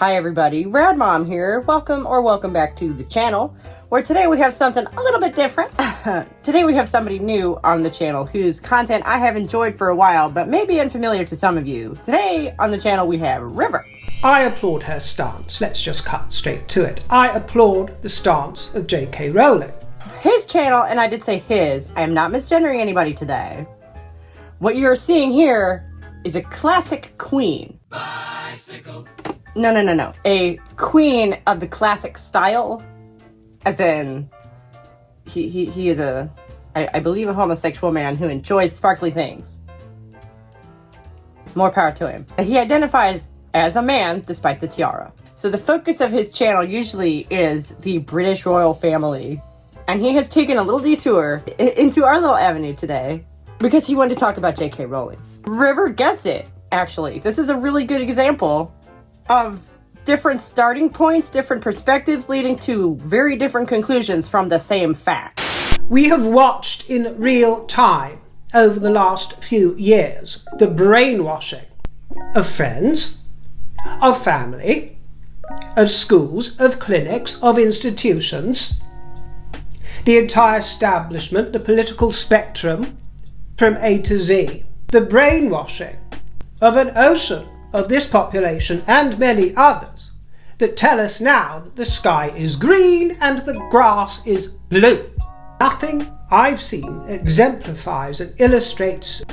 Hi everybody, Rad Mom here. Welcome back to the channel, where today we have something a little bit different. Today we have somebody new on the channel whose content I have enjoyed for a while, but may be unfamiliar to some of you. Today on the channel we have River. I applaud her stance. Let's just cut straight to it. I applaud the stance of J.K. Rowling. His channel, and I did say his, I am not misgendering anybody today. What you're seeing here is a classic queen. Bicycle. No. A queen of the classic style. As in, he is I believe a homosexual man who enjoys sparkly things. More power to him. He identifies as a man despite the tiara. So the focus of his channel usually is the British royal family. And he has taken a little detour into our little avenue today because he wanted to talk about J.K. Rowling. River gets it, actually. This is a really good example of different starting points, different perspectives leading to very different conclusions from the same fact. We have watched in real time over the last few years the brainwashing of friends, of family, of schools, of clinics, of institutions, the entire establishment, the political spectrum from A to Z. The brainwashing of an ocean of this population and many others that tell us now that the sky is green and the grass is blue. Nothing I've seen exemplifies and illustrates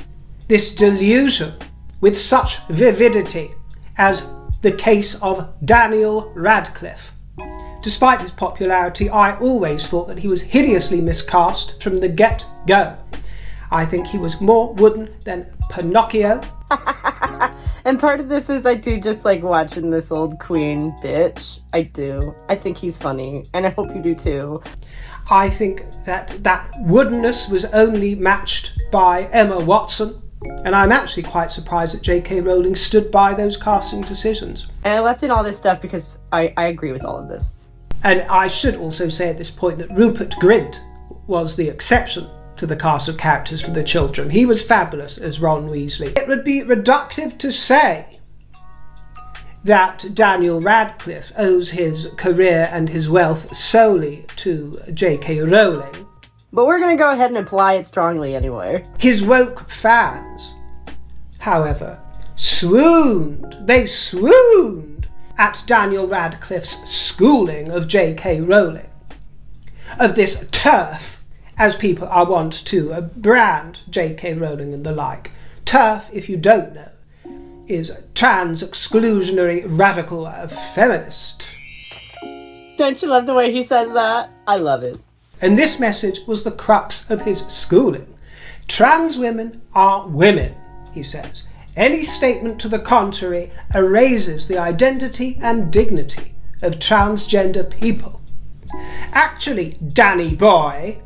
this delusion with such vividity as the case of Daniel Radcliffe. Despite his popularity, I always thought that he was hideously miscast from the get-go. I think he was more wooden than Pinocchio. And part of this is I do just like watching this old queen bitch. I do. I think he's funny, and I hope you do too. I think that woodenness was only matched by Emma Watson, and I'm actually quite surprised that J.K. Rowling stood by those casting decisions. And I left in all this stuff because I agree with all of this. And I should also say at this point that Rupert Grint was the exception to the cast of characters for the children. He was fabulous as Ron Weasley. It would be reductive to say that Daniel Radcliffe owes his career and his wealth solely to J.K. Rowling. But we're going to go ahead and apply it strongly anyway. His woke fans, however, swooned at Daniel Radcliffe's schooling of J.K. Rowling, of this turf, as people are wont to brand J.K. Rowling and the like. TERF, if you don't know, is trans-exclusionary radical feminist. Don't you love the way he says that? I love it. And this message was the crux of his schooling. Trans women are women, he says. Any statement to the contrary erases the identity and dignity of transgender people. Actually, Danny boy,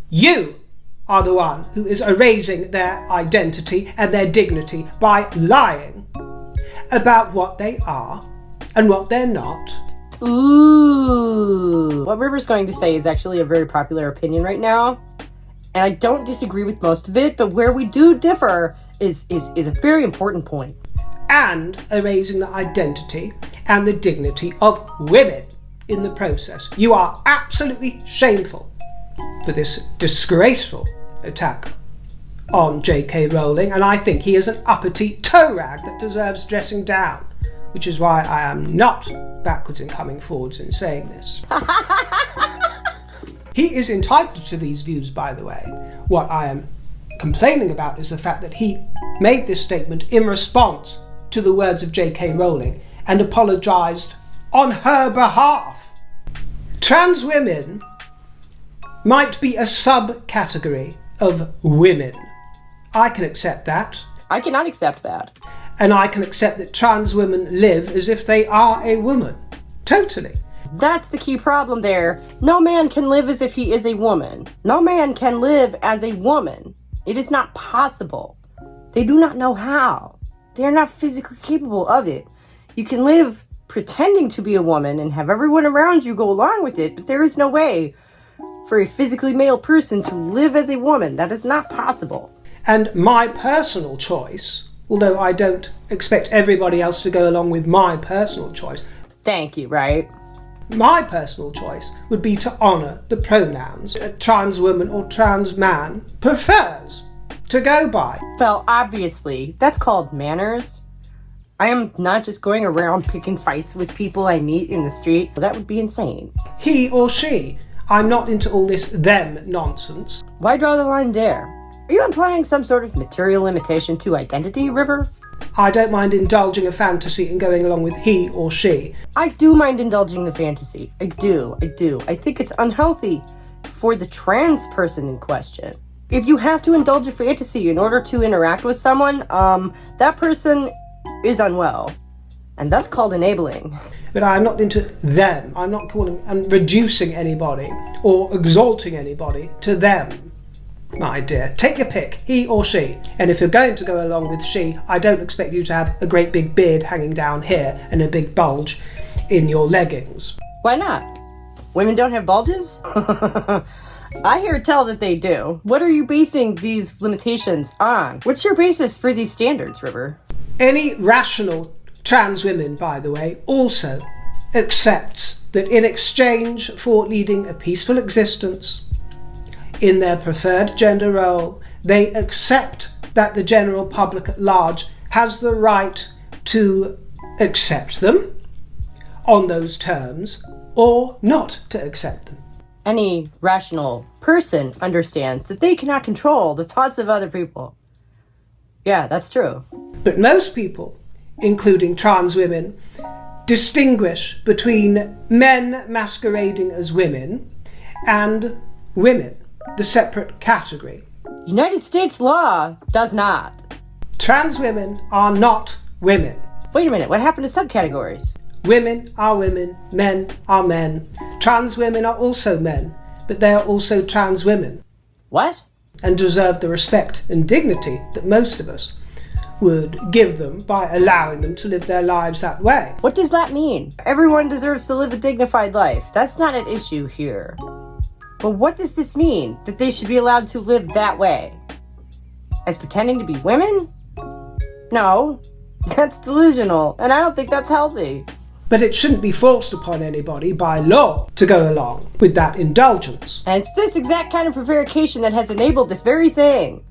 you are the one who is erasing their identity and their dignity by lying about what they are and what they're not. Ooh. What River's going to say is actually a very popular opinion right now. And I don't disagree with most of it, but where we do differ is a very important point. And erasing the identity and the dignity of women in the process. You are absolutely shameful for this disgraceful attack on J.K. Rowling, and I think he is an uppity toe rag that deserves dressing down, which is why I am not backwards in coming forwards in saying this. He is entitled to these views, by the way. What I am complaining about is the fact that he made this statement in response to the words of J.K. Rowling and apologised on her behalf. Trans women might be a subcategory of women. I can accept that. I cannot accept that. And I can accept that trans women live as if they are a woman. Totally. That's the key problem there. No man can live as if he is a woman. No man can live as a woman. It is not possible. They do not know how. They are not physically capable of it. You can live pretending to be a woman and have everyone around you go along with it, but there is no way for a physically male person to live as a woman. That is not possible. And my personal choice although I don't expect everybody else to go along with my personal choice. Thank you, right? My personal choice would be to honour the pronouns a trans woman or trans man prefers to go by. Well, obviously, that's called manners. I am not just going around picking fights with people I meet in the street. That would be insane. He or she. I'm not into all this them nonsense. Why draw the line there? Are you implying some sort of material limitation to identity, River? I don't mind indulging a fantasy and going along with he or she. I do mind indulging the fantasy. I do. I think it's unhealthy for the trans person in question. If you have to indulge a fantasy in order to interact with someone, that person is unwell. And that's called enabling. But I'm not into them. I'm not calling and reducing anybody or exalting anybody to them. My dear, take your pick, he or she. And if you're going to go along with she, I don't expect you to have a great big beard hanging down here and a big bulge in your leggings. Why not? Women don't have bulges? I hear tell that they do. What are you basing these limitations on? What's your basis for these standards, River? Any rational trans women, by the way, also accepts that in exchange for leading a peaceful existence in their preferred gender role, they accept that the general public at large has the right to accept them on those terms or not to accept them. Any rational person understands that they cannot control the thoughts of other people. Yeah, that's true. But most people, including trans women, distinguish between men masquerading as women and women, the separate category. United States law does not. Trans women are not women. Wait a minute, what happened to subcategories? Women are women, men are men. Trans women are also men, but they are also trans women. What? And deserve the respect and dignity that most of us would give them by allowing them to live their lives that way. What does that mean? Everyone deserves to live a dignified life. That's not an issue here. But what does this mean? That they should be allowed to live that way? As pretending to be women? No, that's delusional, and I don't think that's healthy. But it shouldn't be forced upon anybody by law to go along with that indulgence. And it's this exact kind of prevarication that has enabled this very thing.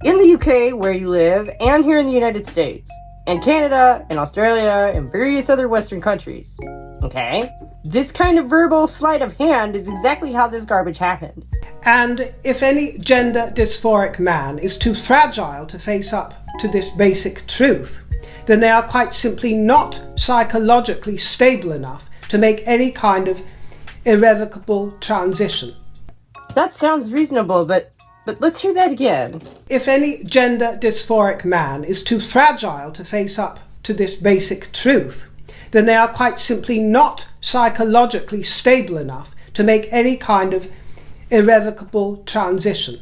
In the UK, where you live, and here in the United States, and Canada, and Australia, and various other Western countries. Okay? This kind of verbal sleight of hand is exactly how this garbage happened. And if any gender dysphoric man is too fragile to face up to this basic truth, then they are quite simply not psychologically stable enough to make any kind of irrevocable transition. That sounds reasonable, but let's hear that again. If any gender dysphoric man is too fragile to face up to this basic truth, then they are quite simply not psychologically stable enough to make any kind of irrevocable transition.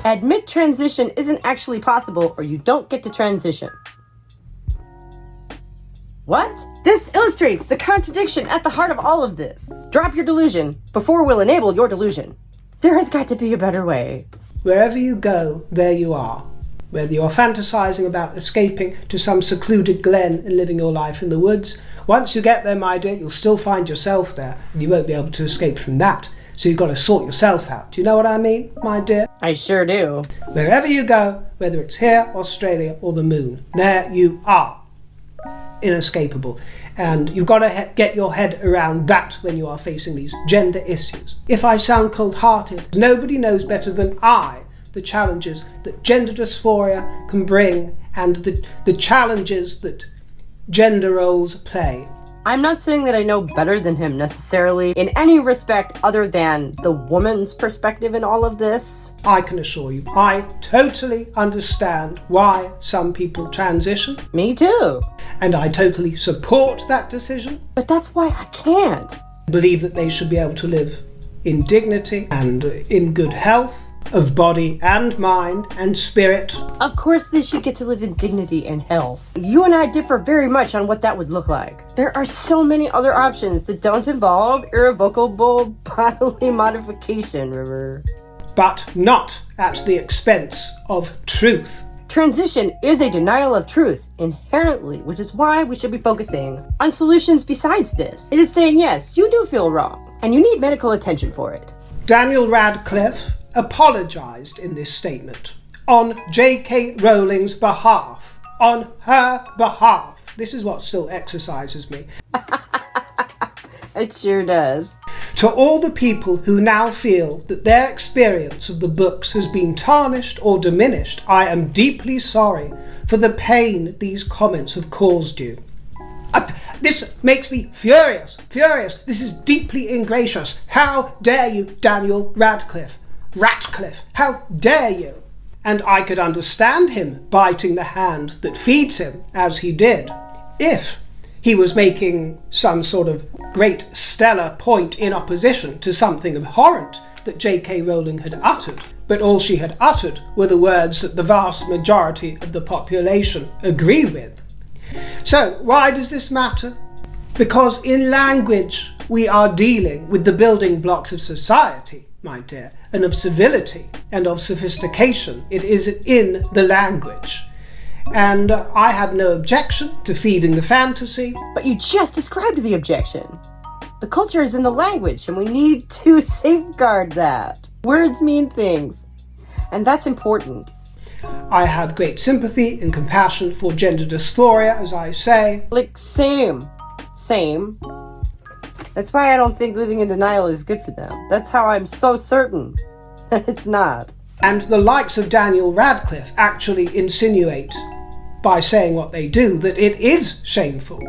Admit transition isn't actually possible, or you don't get to transition. What? This illustrates the contradiction at the heart of all of this. Drop your delusion before we'll enable your delusion. There has got to be a better way. Wherever you go, there you are. Whether you're fantasizing about escaping to some secluded glen and living your life in the woods, once you get there, my dear, you'll still find yourself there, and you won't be able to escape from that. So you've got to sort yourself out. Do you know what I mean, my dear? I sure do. Wherever you go, whether it's here, Australia, or the moon, there you are. Inescapable. And you've got to get your head around that when you are facing these gender issues. If I sound cold-hearted, nobody knows better than I the challenges that gender dysphoria can bring and the challenges that gender roles play. I'm not saying that I know better than him necessarily in any respect other than the woman's perspective in all of this. I can assure you, I totally understand why some people transition. Me too. And I totally support that decision. But that's why I can't. I believe that they should be able to live in dignity and in good health of body and mind and spirit. Of course they should get to live in dignity and health. You and I differ very much on what that would look like. There are so many other options that don't involve irrevocable bodily modification, River. But not at the expense of truth. transition is a denial of truth inherently, which is why we should be focusing on solutions besides this. It is saying, yes, you do feel wrong, and you need medical attention for it. Daniel Radcliffe apologized in this statement on J.K. Rowling's behalf, on her behalf. This is what still exercises me. It sure does. To all the people who now feel that their experience of the books has been tarnished or diminished, I am deeply sorry for the pain these comments have caused you. This makes me furious. This is deeply ingracious. How dare you, Daniel Radcliffe? How dare you? And I could understand him biting the hand that feeds him as he did, if he was making some sort of great stellar point in opposition to something abhorrent that J.K. Rowling had uttered. But all she had uttered were the words that the vast majority of the population agree with. So, why does this matter? Because in language we are dealing with the building blocks of society, my dear, and of civility and of sophistication. It is in the language. And I have no objection to feeding the fantasy. But you just described the objection. The culture is in the language, and we need to safeguard that. Words mean things, and that's important. I have great sympathy and compassion for gender dysphoria, as I say. Like, same. That's why I don't think living in denial is good for them. That's how I'm so certain that it's not. And the likes of Daniel Radcliffe actually insinuate, by saying what they do, that it is shameful,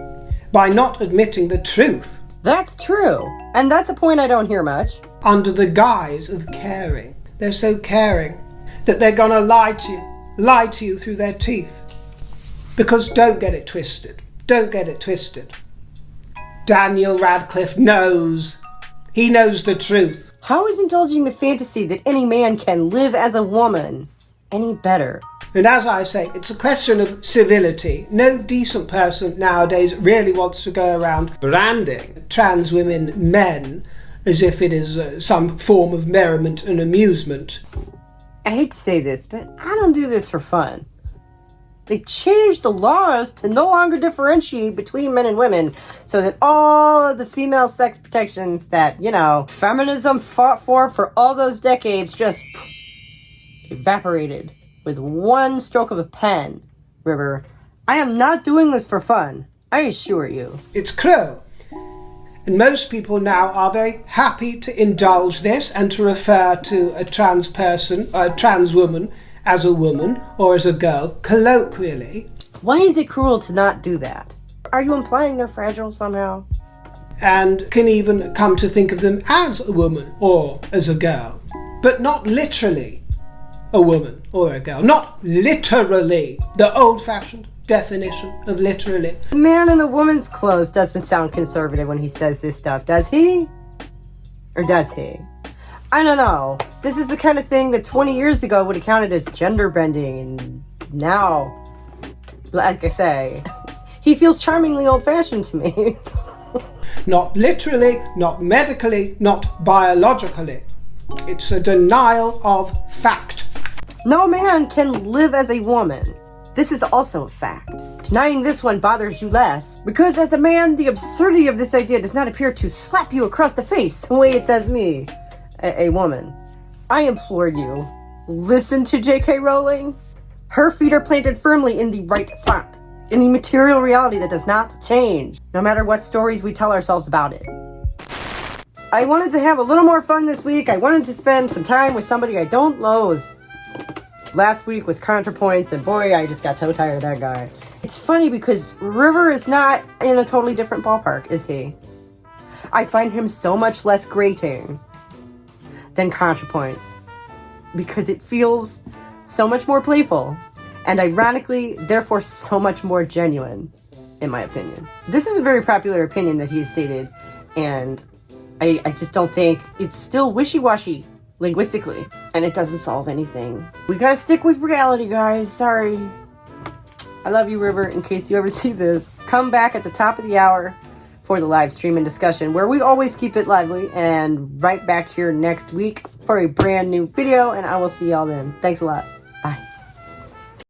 by not admitting the truth. That's true. And that's a point I don't hear much. Under the guise of caring. They're so caring that they're gonna lie to you through their teeth. Because don't get it twisted. Daniel Radcliffe knows. He knows the truth. How is indulging the fantasy that any man can live as a woman any better? And as I say, it's a question of civility. No decent person nowadays really wants to go around branding trans women men as if it is some form of merriment and amusement. I hate to say this, but I don't do this for fun. They changed the laws to no longer differentiate between men and women so that all of the female sex protections that, feminism fought for all those decades just evaporated with one stroke of a pen. River, I am not doing this for fun. I assure you. It's cruel. And most people now are very happy to indulge this and to refer to a trans person, a trans woman, as a woman or as a girl, colloquially. Why is it cruel to not do that? Are you implying they're fragile somehow? And can even come to think of them as a woman or as a girl, but not literally a woman or a girl. Not literally, the old-fashioned definition of literally. The man in the woman's clothes doesn't sound conservative when he says this stuff, does he? Or does he? I don't know. This is the kind of thing that 20 years ago would have counted as gender bending, and now, like I say, he feels charmingly old-fashioned to me. Not literally, not medically, not biologically. It's a denial of fact. No man can live as a woman. This is also a fact. Denying this one bothers you less, because as a man, the absurdity of this idea does not appear to slap you across the face the way it does me, a woman. I implore you, listen to J.K. Rowling. Her feet are planted firmly in the right spot, in the material reality that does not change, no matter what stories we tell ourselves about it. I wanted to have a little more fun this week. I wanted to spend some time with somebody I don't loathe. Last week was ContraPoints, and boy, I just got so tired of that guy. It's funny because River is not in a totally different ballpark, is he? I find him so much less grating than ContraPoints because it feels so much more playful and ironically, therefore, so much more genuine, in my opinion. This is a very popular opinion that he has stated, and I just don't think it's still wishy-washy linguistically, and it doesn't solve anything. We gotta stick with reality, guys. Sorry. I love you, River, in case you ever see this. Come back at the top of the hour for the live stream and discussion, where we always keep it lively, and right back here next week for a brand new video, and I will see y'all then. Thanks a lot. Bye.